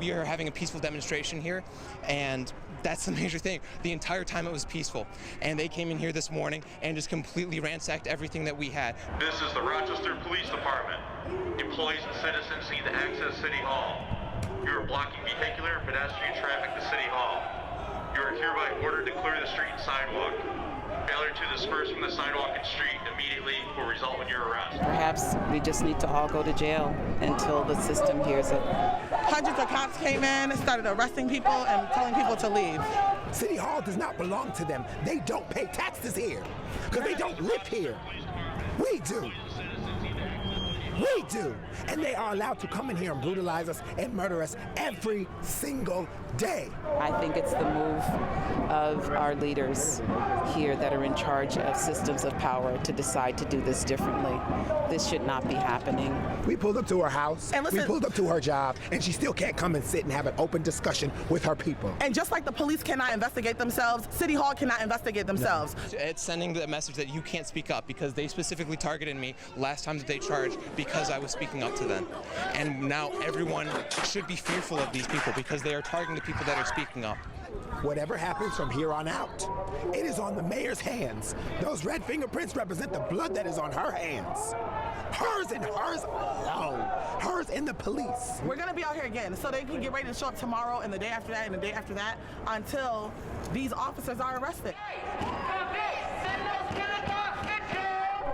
we are having a peaceful demonstration here, and that's the major thing. The entire time it was peaceful, and they came in here this morning and just completely ransacked everything that we had. This is the Rochester Police Department. Employees and citizens need to access City Hall. You are blocking vehicular and pedestrian traffic to City Hall. You are hereby ordered to clear the street and sidewalk. Failure to disperse from the sidewalk and street immediately will result in your arrest. Perhaps we just need to all go to jail until the system hears it. Hundreds of cops came in and started arresting people and telling people to leave. City Hall does not belong to them. They don't pay taxes here because they don't live here. We do. We do. And they are allowed to come in here and brutalize us and murder us every single day. I think it's the move of our leaders here that are in charge of systems of power to decide to do this differently. This should not be happening. We pulled up to her house, we pulled up to her job, and she still can't come and sit and have an open discussion with her people. And just like the police cannot investigate themselves, City Hall cannot investigate themselves. No. It's sending the message that you can't speak up because they specifically targeted me last time that they charged because I was speaking up to them. And now everyone should be fearful of these people because they are targeting the people that are speaking up. Whatever happens from here on out, it is on the mayor's hands. Those red fingerprints represent the blood that is on her hands. Hers and hers alone. Hers and the police. We're going to be out here again, so they can get ready to show up tomorrow and the day after that and the day after that until these officers are arrested.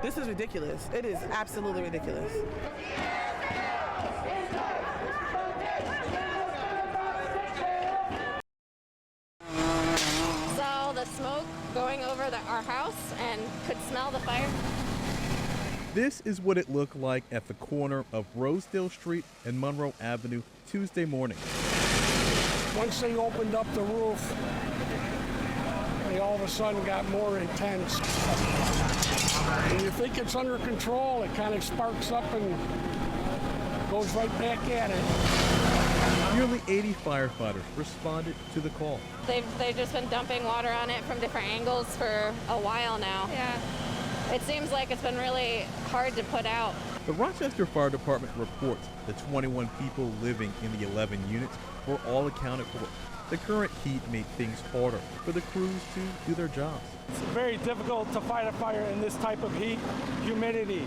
This is ridiculous. It is absolutely ridiculous. Saw the smoke going over our house and could smell the fire. This is what it looked like at the corner of Rosedale Street and Monroe Avenue Tuesday morning. Once they opened up the roof, they all of a sudden got more intense. When you think it's under control, it kind of sparks up and goes right back at it. Nearly 80 firefighters responded to the call. They've just been dumping water on it from different angles for a while now. Yeah. It seems like it's been really hard to put out. The Rochester Fire Department reports the 21 people living in the 11 units were all accounted for. The current heat made things harder for the crews to do their jobs. It's very difficult to fight a fire in this type of heat, humidity.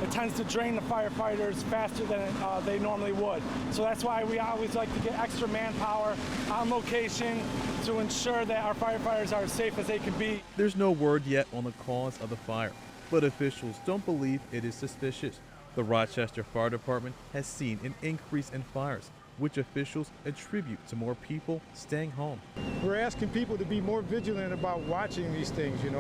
It tends to drain the firefighters faster than they normally would. So that's why we always like to get extra manpower on location to ensure that our firefighters are as safe as they can be. There's no word yet on the cause of the fire, but officials don't believe it is suspicious. The Rochester Fire Department has seen an increase in fires, which officials attribute to more people staying home. We're asking people to be more vigilant about watching these things, and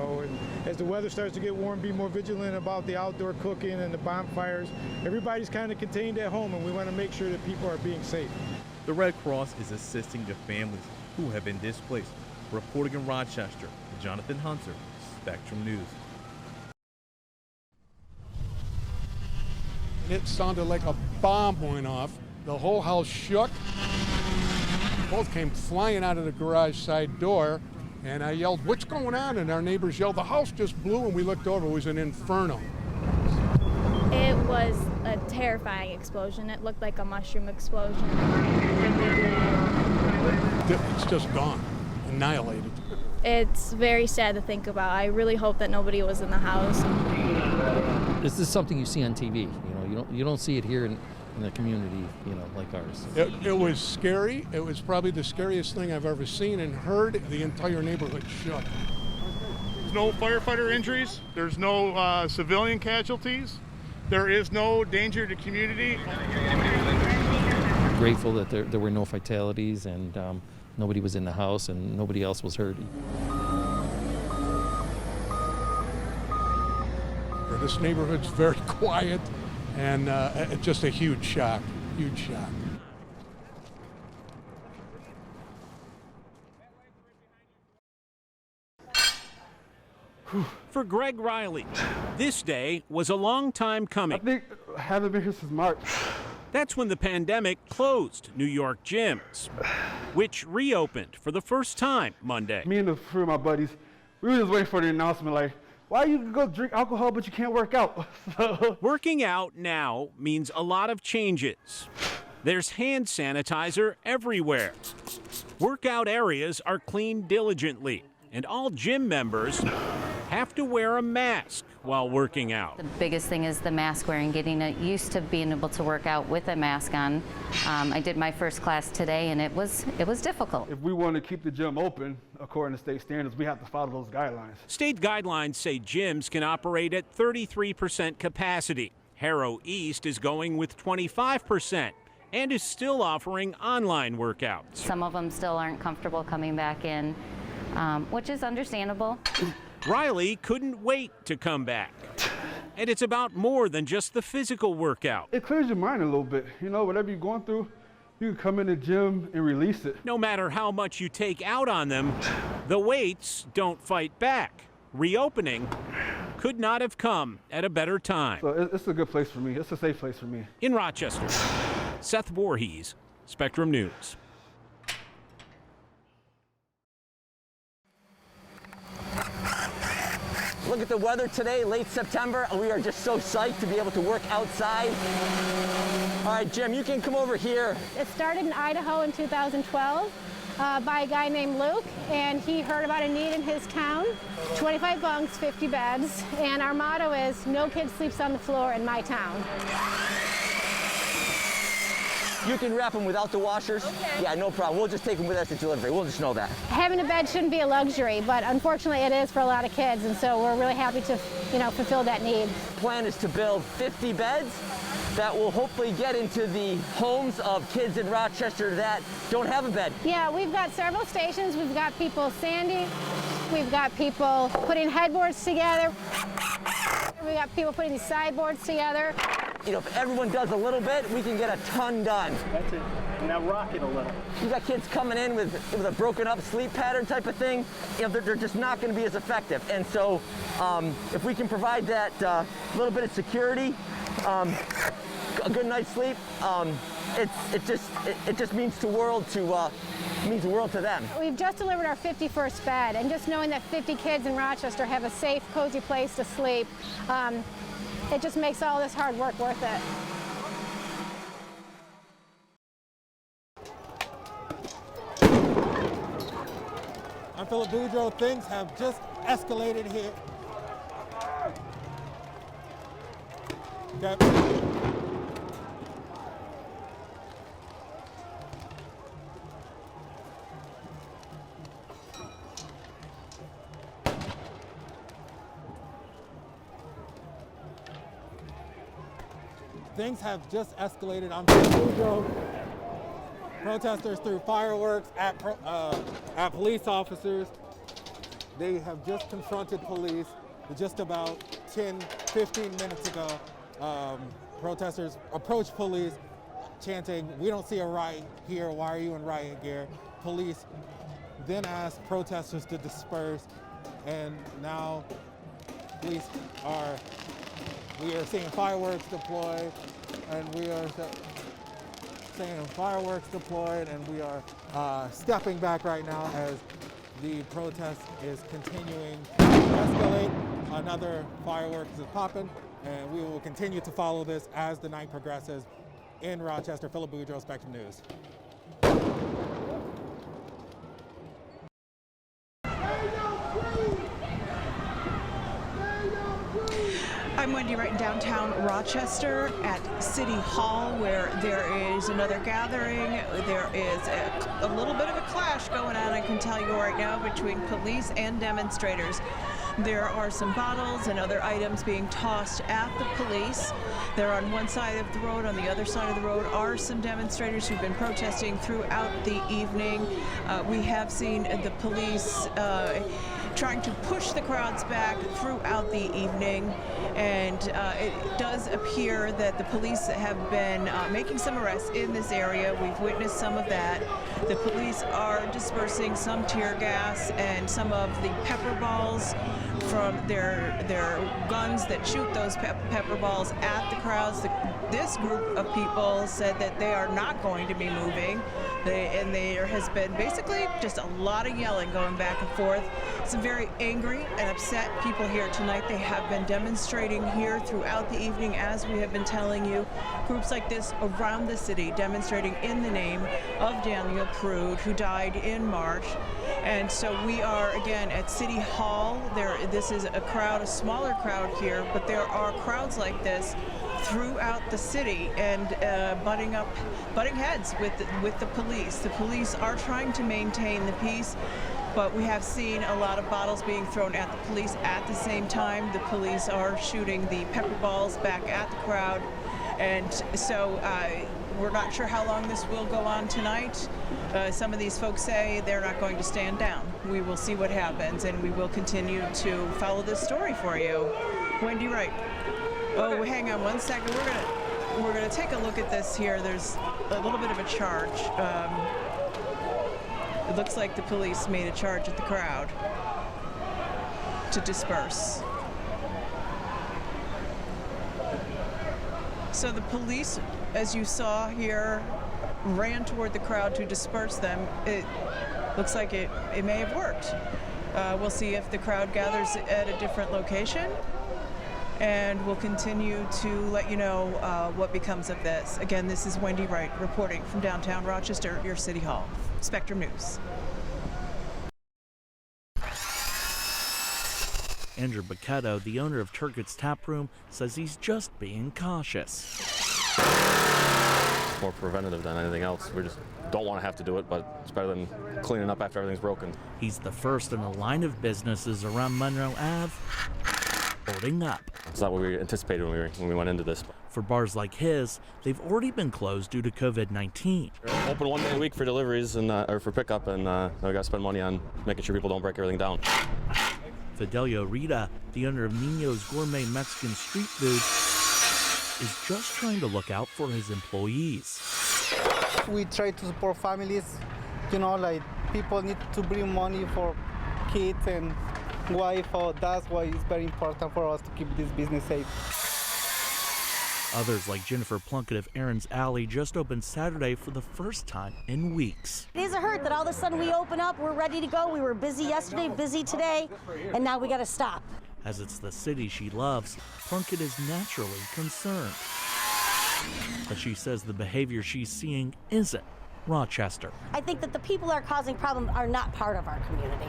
as the weather starts to get warm, be more vigilant about the outdoor cooking and the bonfires. Everybody's kind of contained at home, and we want to make sure that people are being safe. The Red Cross is assisting the families who have been displaced. Reporting in Rochester, Jonathan Hunter, Spectrum News. It sounded like a bomb went off. The whole house shook. Both came flying out of the garage side door, and I yelled, "What's going on?" And our neighbors yelled, "The house just blew," and we looked over. It was an inferno. It was a terrifying explosion. It looked like a mushroom explosion. It's just gone, annihilated. It's very sad to think about. I really hope that nobody was in the house. This is something you see on TV. You don't see it here in the community, like ours. It was scary. It was probably the scariest thing I've ever seen and heard. The entire neighborhood shook. There's no firefighter injuries. There's no civilian casualties. There is no danger to community. Grateful that there were no fatalities and nobody was in the house and nobody else was hurt. This neighborhood's very quiet. And just a huge shock, huge shock. For Greg Riley, this day was a long time coming. I think I haven't been here since March. That's when the pandemic closed New York gyms, which reopened for the first time Monday. Me and a few of my buddies, we were just waiting for the announcement like, why you can go drink alcohol but you can't work out? Working out now means a lot of changes. There's hand sanitizer everywhere. Workout areas are cleaned diligently, and all gym members have to wear a mask while working out. The biggest thing is the mask wearing, getting used to being able to work out with a mask on. I did my first class today, and it was difficult. If we want to keep the gym open, according to state standards, we have to follow those guidelines. State guidelines say gyms can operate at 33% capacity. Harrow East is going with 25% and is still offering online workouts. Some of them still aren't comfortable coming back in, which is understandable. Riley couldn't wait to come back. And it's about more than just the physical workout. It clears your mind a little bit. You know, whatever you're going through, you can come in the gym and release it. No matter how much you take out on them, the weights don't fight back. Reopening could not have come at a better time. So it's a good place for me. It's a safe place for me. In Rochester, Seth Voorhees, Spectrum News. Look at the weather today, late September, and we are just so psyched to be able to work outside. All right, Jim, you can come over here. It started in Idaho in 2012 by a guy named Luke, and he heard about a need in his town. 25 bunks, 50 beds, and our motto is, no kid sleeps on the floor in my town. You can wrap them without the washers? Okay. Yeah, no problem. We'll just take them with us to delivery. We'll just know that. Having a bed shouldn't be a luxury, but unfortunately it is for a lot of kids, and so we're really happy to, fulfill that need. The plan is to build 50 beds that will hopefully get into the homes of kids in Rochester that don't have a bed. Yeah, we've got several stations. We've got people sanding. We've got people putting headboards together. We've got people putting these sideboards together. If everyone does a little bit, we can get a ton done. That's it. Now rock it a little. You got kids coming in with a broken up sleep pattern type of thing, they're just not going to be as effective. And so if we can provide that little bit of security, a good night's sleep, it just means the world to them. We've just delivered our 51st bed, and just knowing that 50 kids in Rochester have a safe, cozy place to sleep, it just makes all this hard work worth it. I'm Philip Boudreaux. Things have just escalated here. Okay. Things have just escalated. I'm Philip Boudreaux. Protesters threw fireworks at police officers. They have just confronted police. Just about 10, 15 minutes ago, protesters approached police chanting, "We don't see a riot here, why are you in riot gear?" Police then asked protesters to disperse, and now we are seeing fireworks deployed, and we are seeing fireworks deployed, and we are stepping back right now as the protest is continuing to escalate. Another fireworks is popping, and we will continue to follow this as the night progresses. In Rochester, Philip Boudreaux, Spectrum News. I'm Wendy right in downtown Rochester at City Hall, where there is another gathering. There is a little bit of a clash going on, I can tell you right now, between police and demonstrators. There are some bottles and other items being tossed at the police. They're on one side of the road. On the other side of the road are some demonstrators who've been protesting throughout the evening. We have seen the police trying to push the crowds back throughout the evening, and it does appear that the police have been making some arrests in this area. We've witnessed some of that. The police are dispersing some tear gas and some of the pepper balls from their guns that shoot those pepper balls at the crowds. This group of people said that they are not going to be moving. And there has been basically just a lot of yelling going back and forth. Some very angry and upset people here tonight. They have been demonstrating here throughout the evening, as we have been telling you. Groups like this around the city demonstrating in the name of Daniel Prude, who died in March. And so we are again at City Hall. This is a crowd, a smaller crowd here, but there are crowds like this throughout the city and butting heads with the police. The police are trying to maintain the peace, but we have seen a lot of bottles being thrown at the police at the same time. The police are shooting the pepper balls back at the crowd, and so we're not sure how long this will go on tonight. Some of these folks say they're not going to stand down. We will see what happens, and we will continue to follow this story for you. Wendy Wright. Oh, hang on one second. We're gonna take a look at this here. There's a little bit of a charge. It looks like the police made a charge at the crowd to disperse. So the police, as you saw here, ran toward the crowd to disperse them. It looks like it may have worked. We'll see if the crowd gathers at a different location, and we'll continue to let you know what becomes of this. Again, this is Wendy Wright reporting from downtown Rochester, your City Hall. Spectrum News. Andrew Bacchetto, the owner of Turcott's Tap Room, says he's just being cautious. More preventative than anything else. We just don't want to have to do it, but it's better than cleaning up after everything's broken. He's the first in a line of businesses around Monroe Ave boarding up. It's not what we anticipated when we went into this. For bars like his, they've already been closed due to COVID-19. Open 1 day a week for deliveries and or for pickup, and we got to spend money on making sure people don't break everything down. Fidelio Rita, the owner of Nino's Gourmet Mexican Street Food, is just trying to look out for his employees. We try to support families, like people need to bring money for kids and wife, so that's why it's very important for us to keep this business safe. Others like Jennifer Plunkett of Aaron's Alley just opened Saturday for the first time in weeks. It is a hurt that all of a sudden we open up, we're ready to go. We were busy yesterday, busy today, and now we got to stop. As it's the city she loves, Plunkett is naturally concerned. But she says the behavior she's seeing isn't Rochester. I think that the people that are causing problems are not part of our community.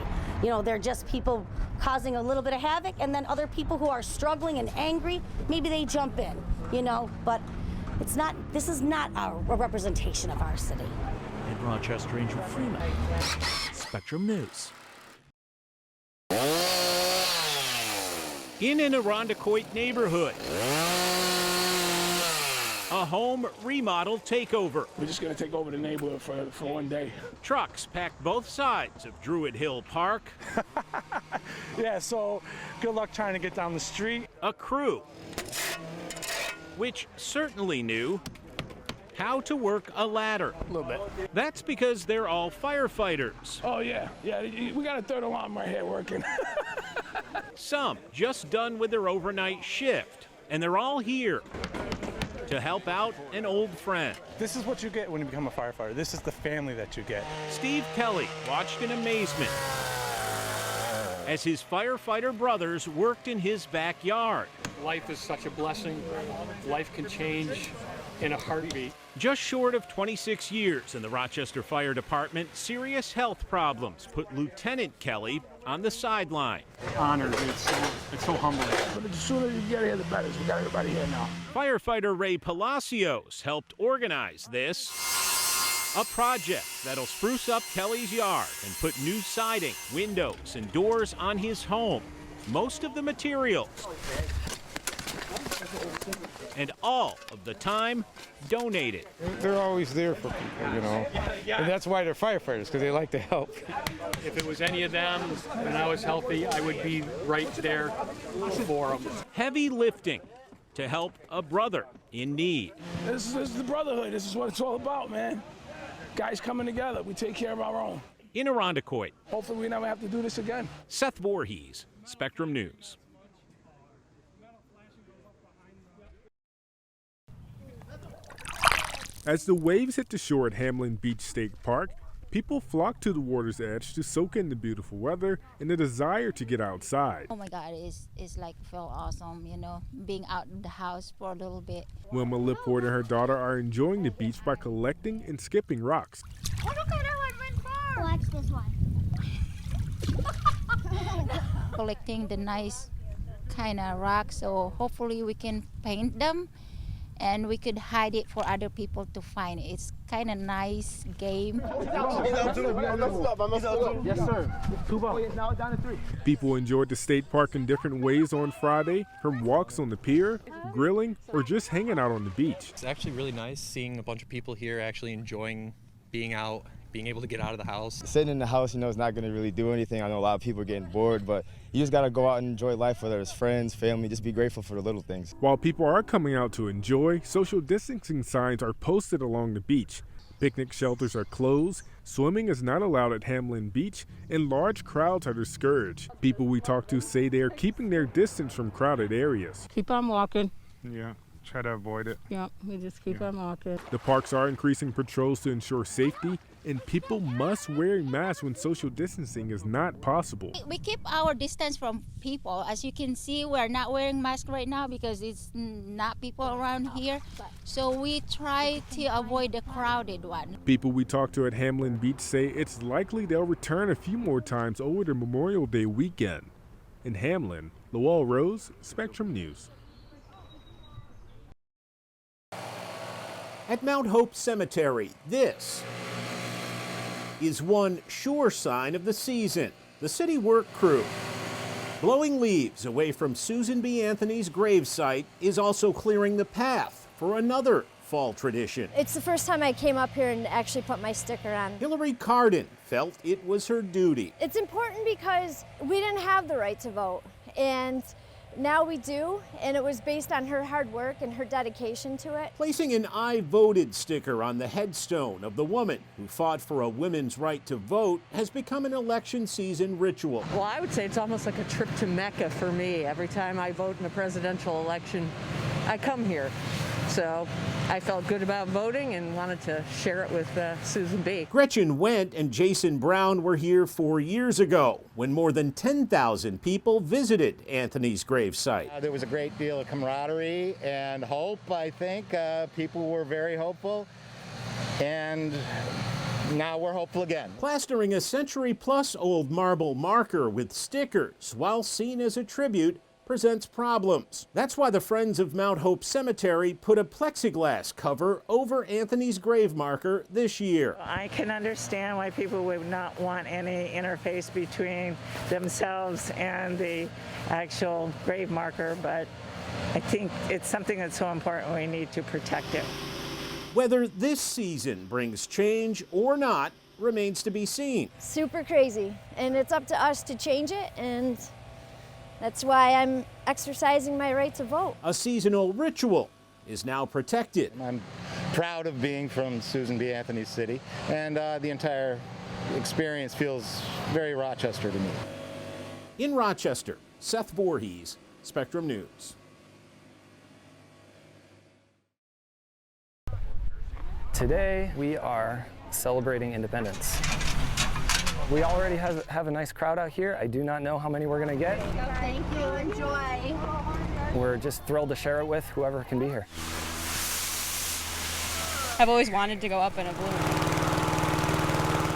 They're just people causing a little bit of havoc, and then other people who are struggling and angry, maybe they jump in, but it's not, this is not a representation of our city. In Rochester, Angel Freeman, Spectrum News. In an Irondequoit neighborhood, a home remodel takeover. We're just going to take over the neighborhood for one day. Trucks pack both sides of Druid Hill Park. Yeah, so good luck trying to get down the street. A crew, which certainly knew how to work a ladder. A little bit. That's because they're all firefighters. Oh, yeah. We got a third alarm right here working. Some just done with their overnight shift, and they're all here to help out an old friend. This is what you get when you become a firefighter. This is the family that you get. Steve Kelly watched in amazement as his firefighter brothers worked in his backyard. Life is such a blessing. Life can change in a heartbeat. Just short of 26 years in the Rochester Fire Department, serious health problems put Lieutenant Kelly on the sideline. Honored. It's so humbling. But the sooner you get here, the better. We got everybody here now. Firefighter Ray Palacios helped organize this. A project that'll spruce up Kelly's yard and put new siding, windows, and doors on his home. Most of the materials and all of the time donated. They're always there for people, And that's why they're firefighters, because they like to help. If it was any of them and I was healthy, I would be right there for them. Heavy lifting to help a brother in need. This is the brotherhood. This is what it's all about, man. Guys coming together. We take care of our own. In Irondequoit. Hopefully we never have to do this again. Seth Voorhees, Spectrum News. As the waves hit the shore at Hamlin Beach State Park, people flock to the water's edge to soak in the beautiful weather and the desire to get outside. Oh my God, it's like feel awesome, you know, being out of the house for a little bit. Wilma Lipport and her daughter are enjoying the beach by collecting and skipping rocks. Oh, look at that one went far. Watch this one. Collecting the nice kind of rocks, so hopefully we can paint them and we could hide it for other people to find. It's kind of nice game. Yes, sir. 2 balls. Now down to 3. People enjoyed the state park in different ways on Friday, from walks on the pier, grilling, or just hanging out on the beach. It's actually really nice seeing a bunch of people here actually enjoying being out, being able to get out of the house. Sitting in the house, you know, is not going to really do anything. I know a lot of people are getting bored, but you just got to go out and enjoy life, whether it's friends, family, just be grateful for the little things. While people are coming out to enjoy, social distancing signs are posted along the beach. Picnic shelters are closed, swimming is not allowed at Hamlin Beach, and large crowds are discouraged. People we talk to say they are keeping their distance from crowded areas. Keep on walking. Yeah, try to avoid it. Yep, we just keep on walking. The parks are increasing patrols to ensure safety, and people must wear masks when social distancing is not possible. We keep our distance from people. As you can see, we're not wearing masks right now because it's not people around here. So we try to avoid the crowded one. People we talked to at Hamlin Beach say it's likely they'll return a few more times over the Memorial Day weekend. In Hamlin, Lowell Rose, Spectrum News. At Mount Hope Cemetery, this is one sure sign of the season. The city work crew. Blowing leaves away from Susan B. Anthony's gravesite is also clearing the path for another fall tradition. It's the first time I came up here and actually put my sticker on. Hillary Cardin felt it was her duty. It's important because we didn't have the right to vote, and now we do, and it was based on her hard work and her dedication to it. Placing an I voted sticker on the headstone of the woman who fought for a women's right to vote has become an election season ritual. Well, I would say it's almost like a trip to Mecca for me. Every time I vote in a presidential election, I come here. So I felt good about voting and wanted to share it with Susan B. Gretchen Wendt and Jason Brown were here 4 years ago when more than 10,000 people visited Anthony's gravesite. There was a great deal of camaraderie and hope, I think. People were very hopeful, and now we're hopeful again. Plastering a century-plus-old marble marker with stickers, while seen as a tribute, presents problems. That's why the Friends of Mount Hope Cemetery put a plexiglass cover over Anthony's grave marker this year. I can understand why people would not want any interface between themselves and the actual grave marker, but I think it's something that's so important we need to protect it. Whether this season brings change or not remains to be seen. Super crazy, and it's up to us to change it, and that's why I'm exercising my right to vote. A seasonal ritual is now protected. I'm proud of being from Susan B. Anthony's city, and the entire experience feels very Rochester to me. In Rochester, Seth Voorhees, Spectrum News. Today we are celebrating independence. We already have a nice crowd out here. I do not know how many we're going to get. Thank you. Enjoy. We're just thrilled to share it with whoever can be here. I've always wanted to go up in a balloon.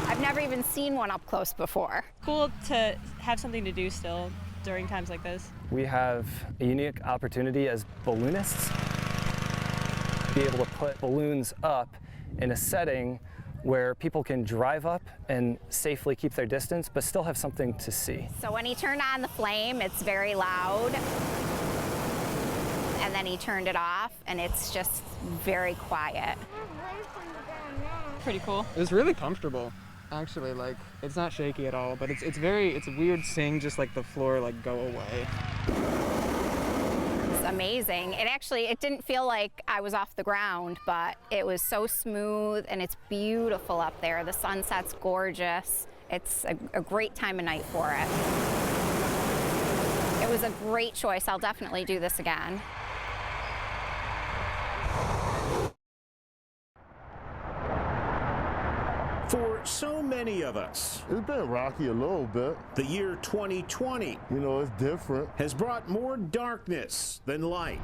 I've never even seen one up close before. Cool to have something to do still during times like this. We have a unique opportunity as balloonists to be able to put balloons up in a setting where people can drive up and safely keep their distance, but still have something to see. So when he turned on the flame, it's very loud. And then he turned it off, and it's just very quiet. Pretty cool. It was really comfortable, actually. Like, it's not shaky at all, but it's weird seeing just like the floor like go away. Amazing. It didn't feel like I was off the ground, but it was so smooth, and it's beautiful up there. The sunset's gorgeous. It's a great time of night for it. It was a great choice. I'll definitely do this again. For so many of us, it's been rocky a little bit. The year 2020, it's different, has brought more darkness than light.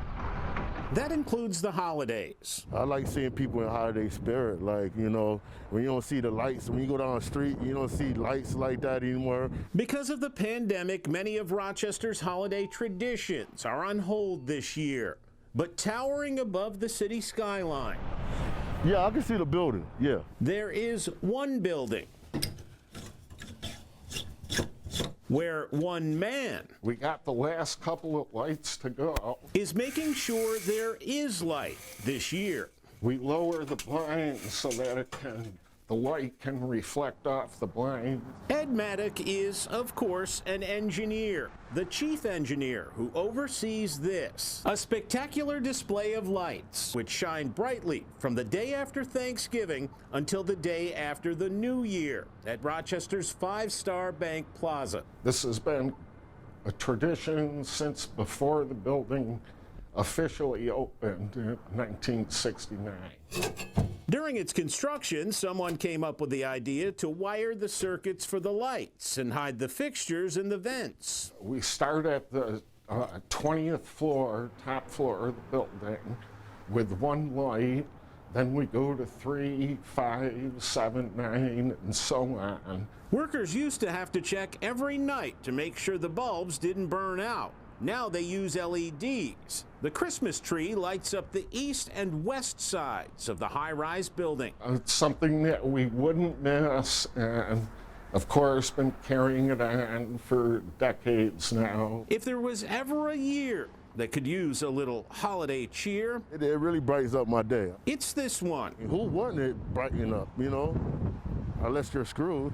That includes the holidays. I like seeing people in holiday spirit, like, when you don't see the lights, when you go down the street, you don't see lights like that anymore. Because of the pandemic, many of Rochester's holiday traditions are on hold this year. But towering above the city skyline, yeah, I can see the building, yeah. There is one building where one man, we got the last couple of lights to go, is making sure there is light this year. We lower the blinds so that the light can reflect off the blind. Ed Maddock is, of course, an engineer, the chief engineer who oversees this. A spectacular display of lights, which shine brightly from the day after Thanksgiving until the day after the New Year at Rochester's 5-Star Bank Plaza. This has been a tradition since before the building officially opened in 1969. During its construction, someone came up with the idea to wire the circuits for the lights and hide the fixtures in the vents. We start at the 20th floor, top floor of the building, with one light. Then we go to 3, 5, 7, 9, and so on. Workers used to have to check every night to make sure the bulbs didn't burn out. Now they use LEDs. The Christmas tree lights up the east and west sides of the high-rise building. It's something that we wouldn't miss, and of course been carrying it on for decades now. If there was ever a year that could use a little holiday cheer, it really brightens up my day. It's this one. Who wouldn't it brighten up, unless you're Scrooge.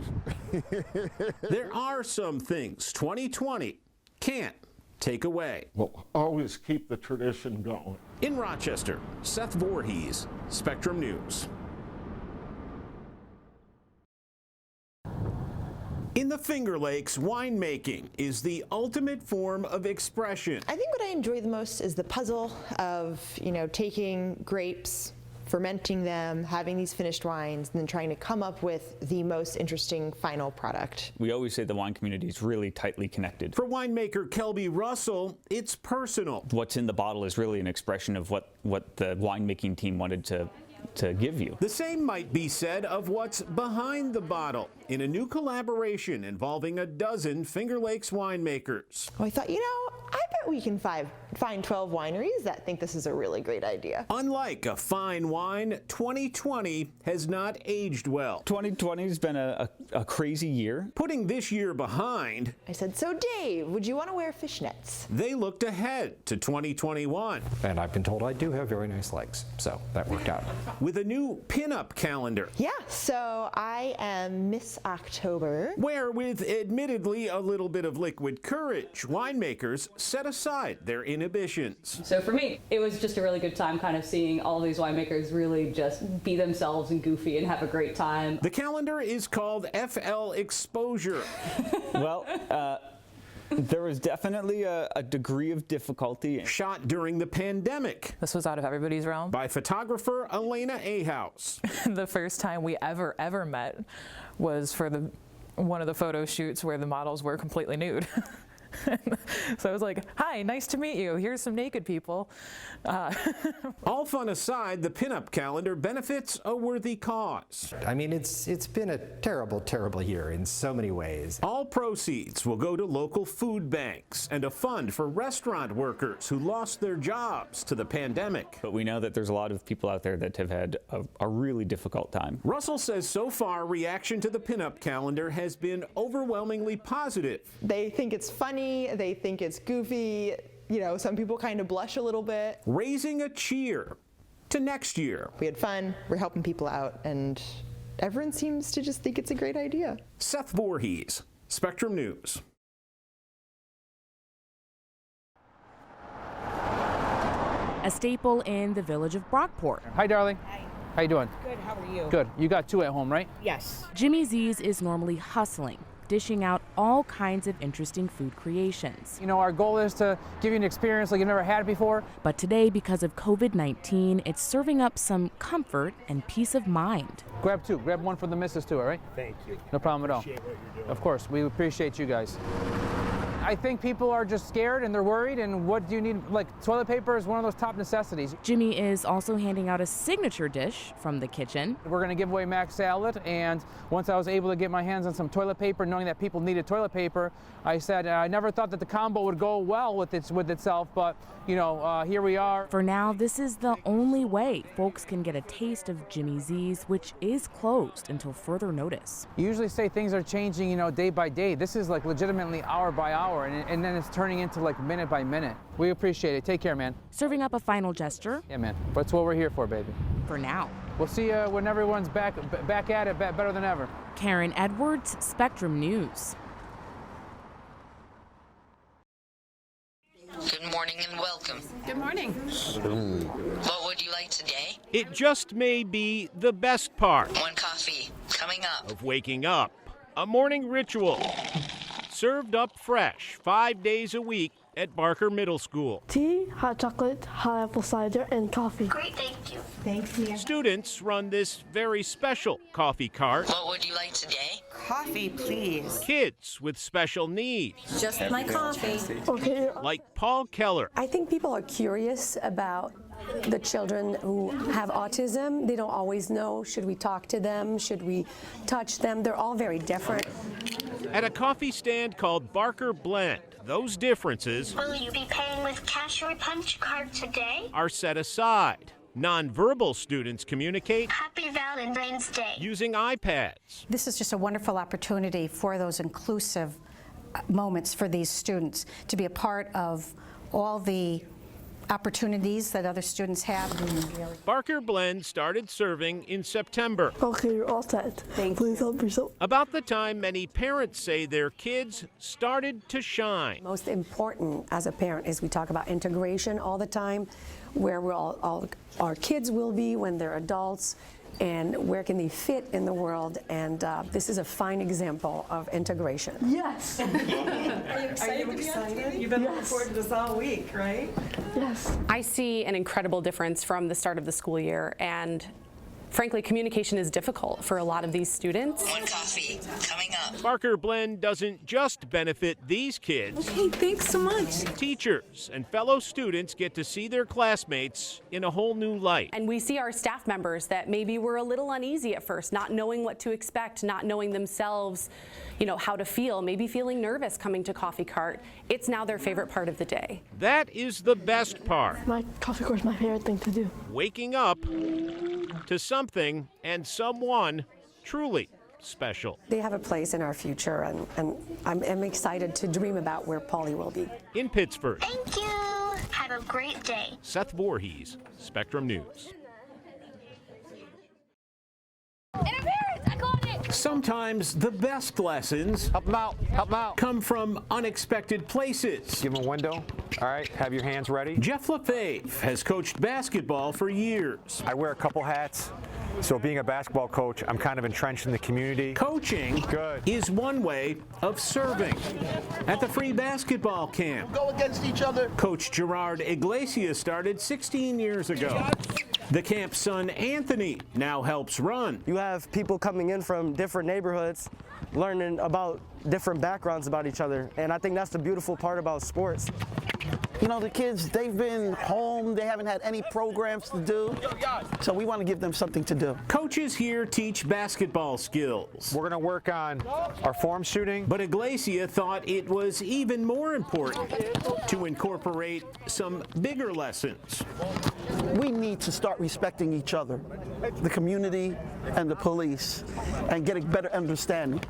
There are some things 2020 can't take away. We'll always keep the tradition going. In Rochester, Seth Voorhees, Spectrum News. In the Finger Lakes, winemaking is the ultimate form of expression. I think what I enjoy the most is the puzzle of, taking grapes, fermenting them, having these finished wines, and then trying to come up with the most interesting final product. We always say the wine community is really tightly connected. For winemaker Kelby Russell, it's personal. What's in the bottle is really an expression of what the winemaking team wanted to give you. The same might be said of what's behind the bottle in a new collaboration involving a dozen Finger Lakes winemakers. I thought, I bet we can find 12 wineries that think this is a really great idea. Unlike a fine wine, 2020 has not aged well. 2020 has been a crazy year. Putting this year behind, I said, so Dave, would you want to wear fishnets? They looked ahead to 2021. And I've been told I do have very nice legs, so that worked out. With a new pinup calendar. Yeah, so I am Miss October. Where, with admittedly a little bit of liquid courage, winemakers set aside their inhibitions. So for me, it was just a really good time kind of seeing all these winemakers really just be themselves and goofy and have a great time. The calendar is called FL Exposure. Well, there was definitely a degree of difficulty. Shot during the pandemic. This was out of everybody's realm. By photographer Elena Ahaus. The first time we ever met was for one of the photo shoots where the models were completely nude. So I was like, hi, nice to meet you. Here's some naked people. All fun aside, the pinup calendar benefits a worthy cause. I mean, it's been a terrible, terrible year in so many ways. All proceeds will go to local food banks and a fund for restaurant workers who lost their jobs to the pandemic. But we know that there's a lot of people out there that have had a really difficult time. Russell says so far, reaction to the pinup calendar has been overwhelmingly positive. They think it's funny. They think it's goofy. Some people kind of blush a little bit. Raising a cheer to next year. We had fun. We're helping people out, and everyone seems to just think it's a great idea. Seth Voorhees, Spectrum News. A staple in the village of Brockport. Hi, darling. Hi. How you doing? Good, how are you? Good. You got 2 at home, right? Yes. Jimmy Z's is normally hustling, dishing out all kinds of interesting food creations. You know, our goal is to give you an experience like you've never had before. But today, because of COVID-19, it's serving up some comfort and peace of mind. Grab two. Grab one for the missus too, all right? Thank you. No problem at all. Appreciate what you're doing. Of course, we appreciate you guys. I think people are just scared and they're worried, and what do you need? Like, toilet paper is one of those top necessities. Jimmy is also handing out a signature dish from the kitchen. We're gonna give away mac salad, and once I was able to get my hands on some toilet paper, knowing that people needed toilet paper, I said I never thought that the combo would go well with itself, but you know, here we are. For now, this is the only way folks can get a taste of Jimmy Z's, which is closed until further notice. You usually say things are changing, you know, day by day. This is like legitimately hour by hour, and then it's turning into like minute by minute. We appreciate it. Take care, man. Serving up a final gesture. Yeah, man. That's what we're here for, baby. For now. We'll see you when everyone's back at it, better than ever. Karen Edwards, Spectrum News. Good morning and welcome. Good morning. What would you like today? It just may be the best part. One coffee. Coming up. Of waking up. A morning ritual. Served up fresh 5 days a week at Barker Middle School. Tea, hot chocolate, hot apple cider, and coffee. Great, thank you. Thanks, Mia. Students run this very special coffee cart. What would you like today? Coffee, please. Kids with special needs. Just my coffee. Okay. Like Paul Keller. I think people are curious about the children who have autism. They don't always know, should we talk to them? Should we touch them? They're all very different. At a coffee stand called Barker Blend, those differences Will you be paying with cash or punch card today? are set aside. Nonverbal students communicate Happy Valentine's Day. using iPads. This is just a wonderful opportunity for those inclusive moments for these students to be a part of all the opportunities that other students have. Barker Blend started serving in September. Okay, you're all set. Please help yourself. About the time many parents say their kids started to shine. Most important as a parent is we talk about integration all the time, where all our kids will be when they're adults, and where can they fit in the world, and this is a fine example of integration. Yes. Are you excited? You've been looking forward to this all week, right? Yes. I see an incredible difference from the start of the school year, and frankly, communication is difficult for a lot of these students. One coffee. Coming up. Barker Blend doesn't just benefit these kids. Okay, thanks so much. Teachers and fellow students get to see their classmates in a whole new light. And we see our staff members that maybe were a little uneasy at first, not knowing what to expect, not knowing themselves, you know, how to feel, maybe feeling nervous coming to Coffee Cart. It's now their favorite part of the day. That is the best part. My coffee cart is my favorite thing to do. Waking up to something and someone truly special. They have a place in our future, and I'm excited to dream about where Paulie will be. In Pittsburgh. Thank you. Have a great day. Seth Voorhees, Spectrum News. Sometimes the best lessons come from unexpected places. Give them a window. All right, have your hands ready. Jeff LaFave has coached basketball for years. I wear a couple hats. So being a basketball coach, I'm kind of entrenched in the community. Coaching is one way of serving. At the free basketball camp, go against each other. Coach Gerard Iglesias started 16 years ago. The camp's son, Anthony, now helps run. You have people coming in from different neighborhoods, learning about different backgrounds about each other. And I think that's the beautiful part about sports. You know, the kids, they've been home, they haven't had any programs to do, so we want to give them something to do. Coaches here teach basketball skills. We're going to work on our form shooting. But Iglesias thought it was even more important to incorporate some bigger lessons. We need to start respecting each other, the community and the police, and get a better understanding.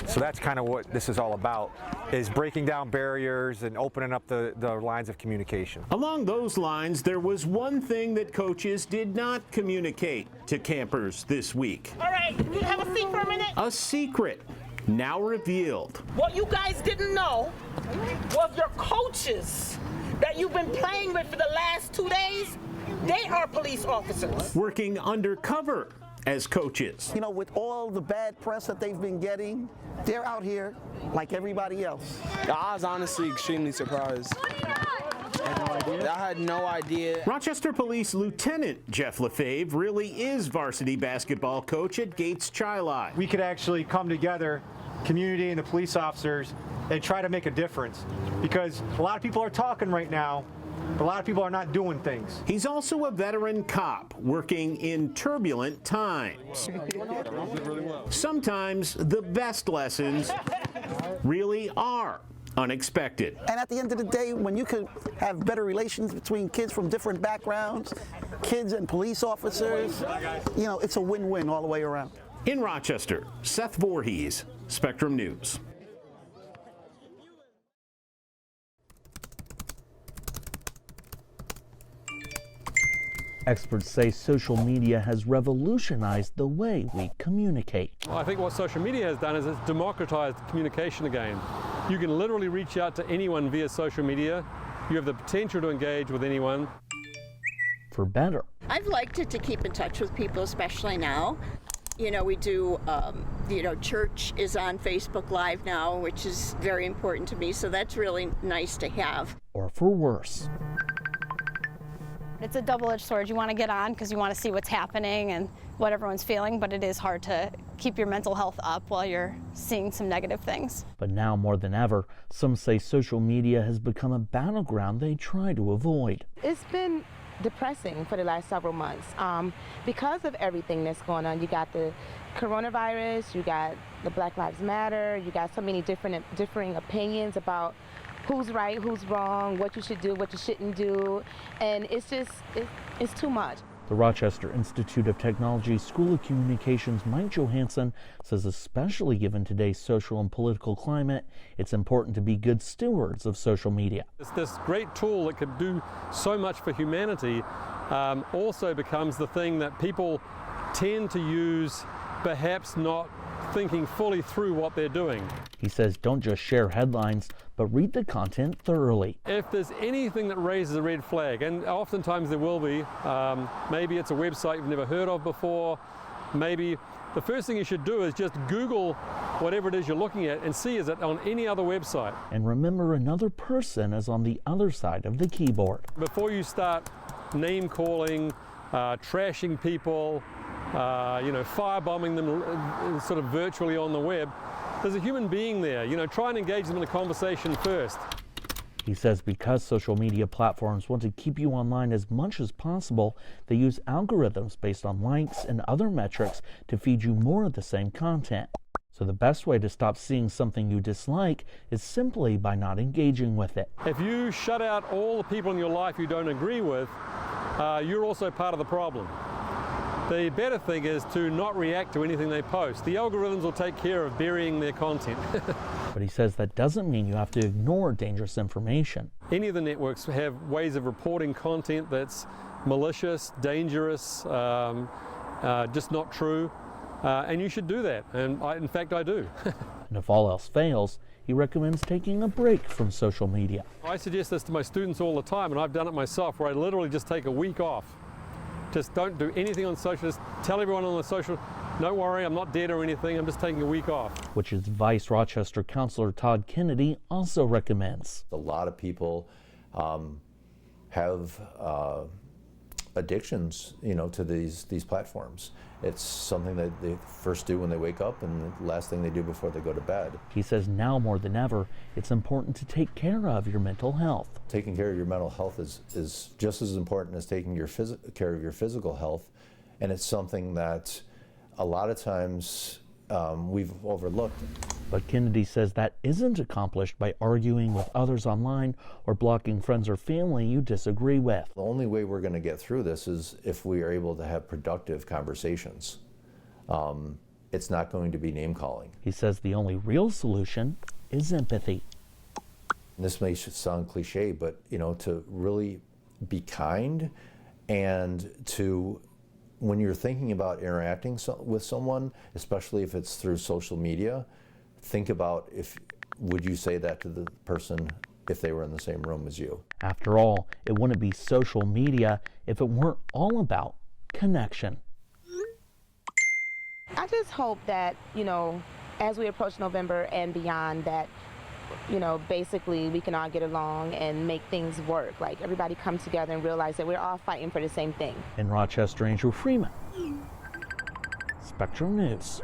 So that's kind of what this is all about, is breaking down barriers and opening up the lines of communication. Along those lines, there was one thing that coaches did not communicate to campers this week. All right, can you have a seat for a minute? A secret now revealed. What you guys didn't know was your coaches that you've been playing with for the last 2 days, they are police officers. Working undercover as coaches. You know, with all the bad press that they've been getting, they're out here like everybody else. I was honestly extremely surprised. I had no idea. Rochester Police Lieutenant Jeff Lefebvre really is varsity basketball coach at Gates Chili. We could actually come together, community and the police officers, and try to make a difference. Because a lot of people are talking right now, but a lot of people are not doing things. He's also a veteran cop working in turbulent times. Sometimes the best lessons really are unexpected. And at the end of the day, when you could have better relations between kids from different backgrounds, kids and police officers, you know, it's a win-win all the way around. In Rochester, Seth Voorhees, Spectrum News. Experts say social media has revolutionized the way we communicate. I think what social media has done is it's democratized communication again. You can literally reach out to anyone via social media. You have the potential to engage with anyone. For better. I've liked it to keep in touch with people, especially now. You know, we do, church is on Facebook Live now, which is very important to me, so that's really nice to have. Or for worse. It's a double-edged sword. You want to get on because you want to see what's happening and what everyone's feeling, but it is hard to keep your mental health up while you're seeing some negative things. But now more than ever, some say social media has become a battleground they try to avoid. It's been depressing for the last several months because of everything that's going on. You got the coronavirus, you got the Black Lives Matter, you got so many differing opinions about who's right, who's wrong, what you should do, what you shouldn't do, and it's too much. The Rochester Institute of Technology School of Communications' Mike Johansson says especially given today's social and political climate, it's important to be good stewards of social media. This great tool that could do so much for humanity also becomes the thing that people tend to use, perhaps not thinking fully through what they're doing. He says don't just share headlines, but read the content thoroughly. If there's anything that raises a red flag, and oftentimes there will be, maybe it's a website you've never heard of before, maybe the first thing you should do is just Google whatever it is you're looking at and see is it on any other website. And remember, another person is on the other side of the keyboard. Before you start name calling, trashing people, firebombing them sort of virtually on the web, there's a human being there. Try and engage them in a conversation first. He says because social media platforms want to keep you online as much as possible, they use algorithms based on likes and other metrics to feed you more of the same content. So the best way to stop seeing something you dislike is simply by not engaging with it. If you shut out all the people in your life you don't agree with, you're also part of the problem. The better thing is to not react to anything they post. The algorithms will take care of burying their content. But he says that doesn't mean you have to ignore dangerous information. Any of the networks have ways of reporting content that's malicious, dangerous, just not true, and you should do that. And in fact, I do. And if all else fails, he recommends taking a break from social media. I suggest this to my students all the time, and I've done it myself, where I literally just take a week off. Just don't do anything on social. Just tell everyone on the social, don't worry, I'm not dead or anything, I'm just taking a week off. Which is Vice Rochester Councilor Todd Kennedy also recommends. A lot of people have addictions, to these platforms. It's something that they first do when they wake up and the last thing they do before they go to bed. He says now more than ever, it's important to take care of your mental health. Taking care of your mental health is just as important as taking care of your physical health, and it's something that a lot of times we've overlooked. But Kennedy says that isn't accomplished by arguing with others online or blocking friends or family you disagree with. The only way we're going to get through this is if we are able to have productive conversations. It's not going to be name calling. He says the only real solution is empathy. And this may sound cliche, but to really be kind and to, when you're thinking about interacting with someone, especially if it's through social media, think about would you say that to the person if they were in the same room as you? After all, it wouldn't be social media if it weren't all about connection. I just hope that, you know, as we approach November and beyond, that, you know, basically we can all get along and make things work. Like everybody come together and realize that we're all fighting for the same thing. In Rochester, Andrew Freeman, Spectrum News.